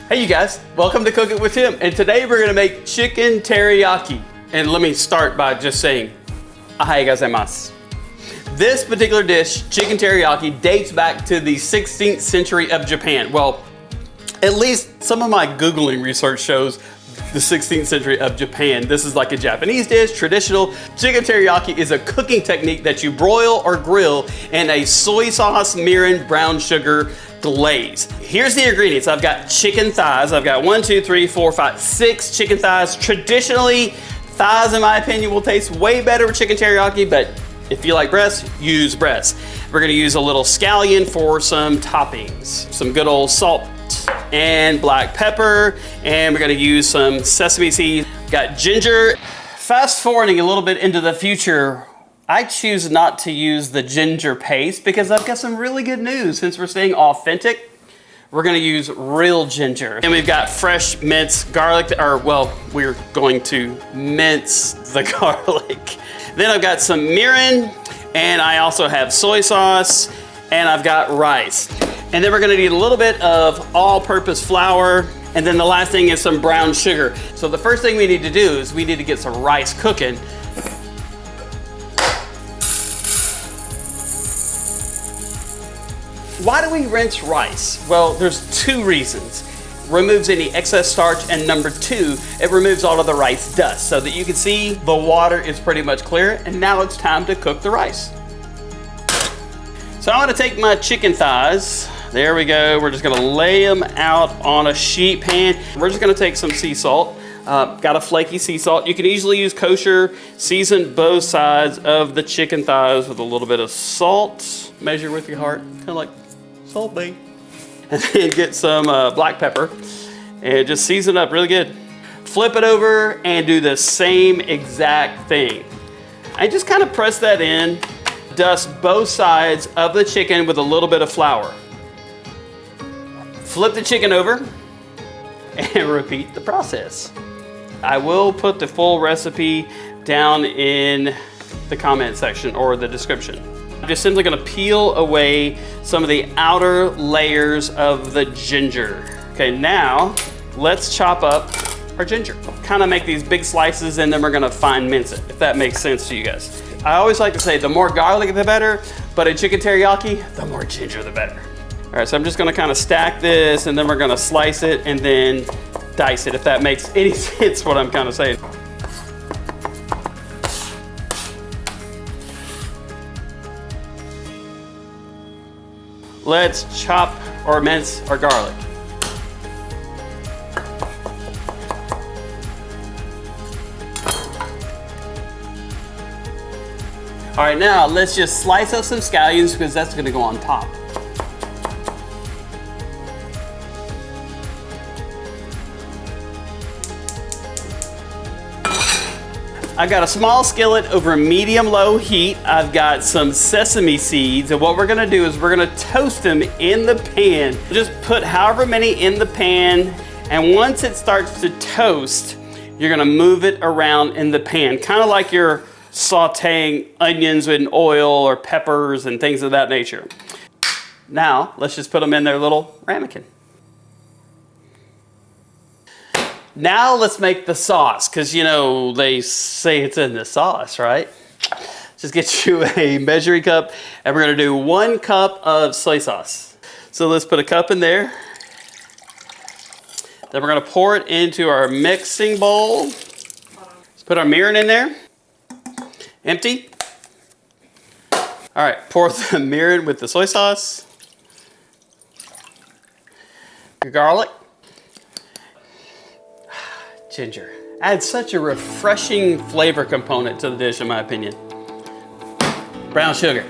Hey you guys, welcome to Cook It with Tim, and today we're gonna make chicken teriyaki. And let me start by just saying, ahai gozaimasu. This particular dish, chicken teriyaki, dates back to the 16th century of Japan. Well, at least some of my Googling research shows the 16th century of Japan. This is like a Japanese dish, traditional. Chicken teriyaki is a cooking technique that you broil or grill in a soy sauce, mirin, brown sugar glaze. Here's the ingredients. I've got chicken thighs. I've got 6 chicken thighs. Traditionally, thighs, in my opinion, will taste way better with chicken teriyaki, but if you like breast, use breast. We're gonna use a little scallion for some toppings, some good old salt and black pepper, and we're gonna use some sesame seed. Got ginger. Fast forwarding a little bit into the future, I choose not to use the ginger paste because I've got some really good news. Since we're staying authentic, we're gonna use real ginger. And we've got fresh minced garlic, or well, we're going to mince the garlic. Then I've got some mirin, and I also have soy sauce, and I've got rice. And then we're gonna need a little bit of all-purpose flour, and then the last thing is some brown sugar. So the first thing we need to do is we need to get some rice cooking. Why do we rinse rice? Well, there's two reasons. Removes any excess starch, and number two, it removes all of the rice dust so that you can see the water is pretty much clear, and now it's time to cook the rice. So I'm gonna take my chicken thighs. There we go. We're just gonna lay them out on a sheet pan. We're just gonna take some sea salt. Got a flaky sea salt. You can easily use kosher. Season both sides of the chicken thighs with a little bit of salt. Measure with your heart, kind of like Salt Bay. And then get some black pepper and just season up really good. Flip it over and do the same exact thing. I just kind of press that in. Dust both sides of the chicken with a little bit of flour. Flip the chicken over and repeat the process. I will put the full recipe down in the comment section or the description. I'm just simply gonna peel away some of the outer layers of the ginger. Okay, now let's chop up our ginger. Kind of make these big slices, and then we're gonna fine mince it, if that makes sense to you guys. I always like to say the more garlic the better, but in chicken teriyaki, the more ginger the better. All right, so I'm just gonna kind of stack this, and then we're gonna slice it and then dice it, if that makes any sense what I'm kind of saying. Let's chop or mince our garlic. All right, now let's just slice up some scallions because that's gonna go on top. I've got a small skillet over medium-low heat. I've got some sesame seeds, and what we're gonna do is we're gonna toast them in the pan. Just put however many in the pan, and once it starts to toast, you're gonna move it around in the pan, kind of like you're sauteing onions in oil or peppers and things of that nature. Now, let's just put them in their little ramekin. Now let's make the sauce, because you know, they say it's in the sauce, right? Just get you a measuring cup, and we're gonna do 1 cup of soy sauce. So let's put a cup in there. Then we're gonna pour it into our mixing bowl. Let's put our mirin in there. Empty. All right, pour the mirin with the soy sauce. Your garlic. Ginger. Adds such a refreshing flavor component to the dish, in my opinion. Brown sugar.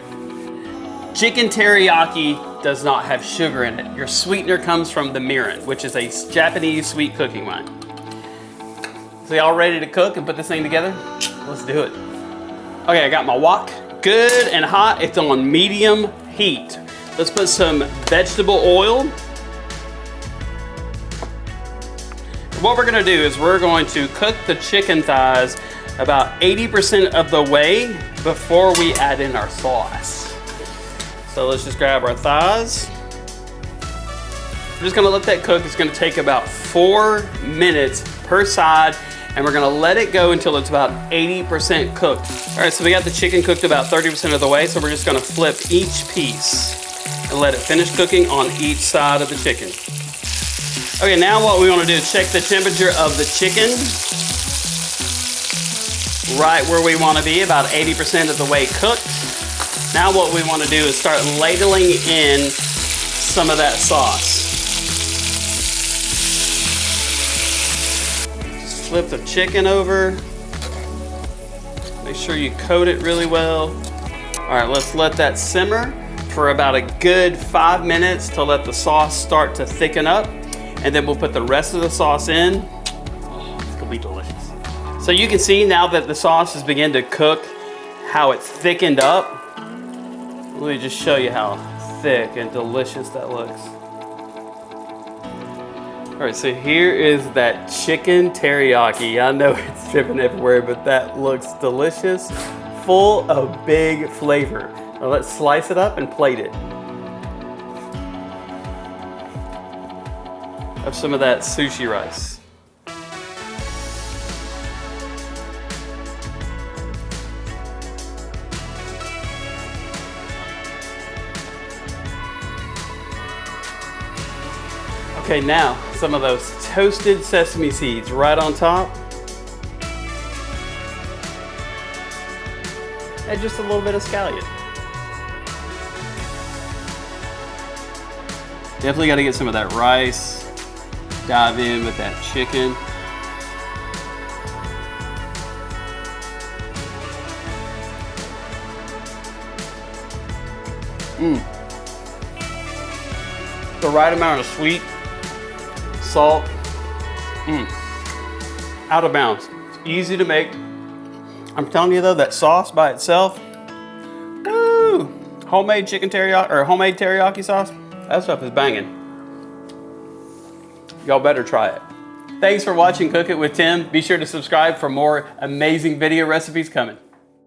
Chicken teriyaki does not have sugar in it. Your sweetener comes from the mirin, which is a Japanese sweet cooking wine. So y'all ready to cook and put this thing together? Let's do it. Okay, I got my wok good and hot. It's on medium heat. Let's put some vegetable oil. What we're gonna do is we're going to cook the chicken thighs about 80% of the way before we add in our sauce. So let's just grab our thighs. We're just gonna let that cook. It's gonna take about 4 minutes per side, and we're gonna let it go until it's about 80% cooked. All right, so we got the chicken cooked about 30% of the way, so we're just gonna flip each piece and let it finish cooking on each side of the chicken. Okay, now what we wanna do is check the temperature of the chicken. Right where we wanna be, about 80% of the way cooked. Now what we wanna do is start ladling in some of that sauce. Just flip the chicken over. Make sure you coat it really well. All right, let's let that simmer for about a good 5 minutes to let the sauce start to thicken up. And then we'll put the rest of the sauce in. Oh, it's gonna be delicious. So you can see now that the sauce has begun to cook, how it's thickened up. Let me just show you how thick and delicious that looks. All right, so here is that chicken teriyaki. I know it's dripping everywhere, but that looks delicious, full of big flavor. Now let's slice it up and plate it. Have some of that sushi rice. Okay, now some of those toasted sesame seeds right on top. And just a little bit of scallion. Definitely got to get some of that rice. Dive in with that chicken. The right amount of sweet, salt, out of bounds. It's easy to make. I'm telling you though, that sauce by itself, woo, homemade chicken teriyaki or homemade teriyaki sauce, that stuff is banging. Y'all better try it. Thanks for watching Cook It with Tim. Be sure to subscribe for more amazing video recipes coming.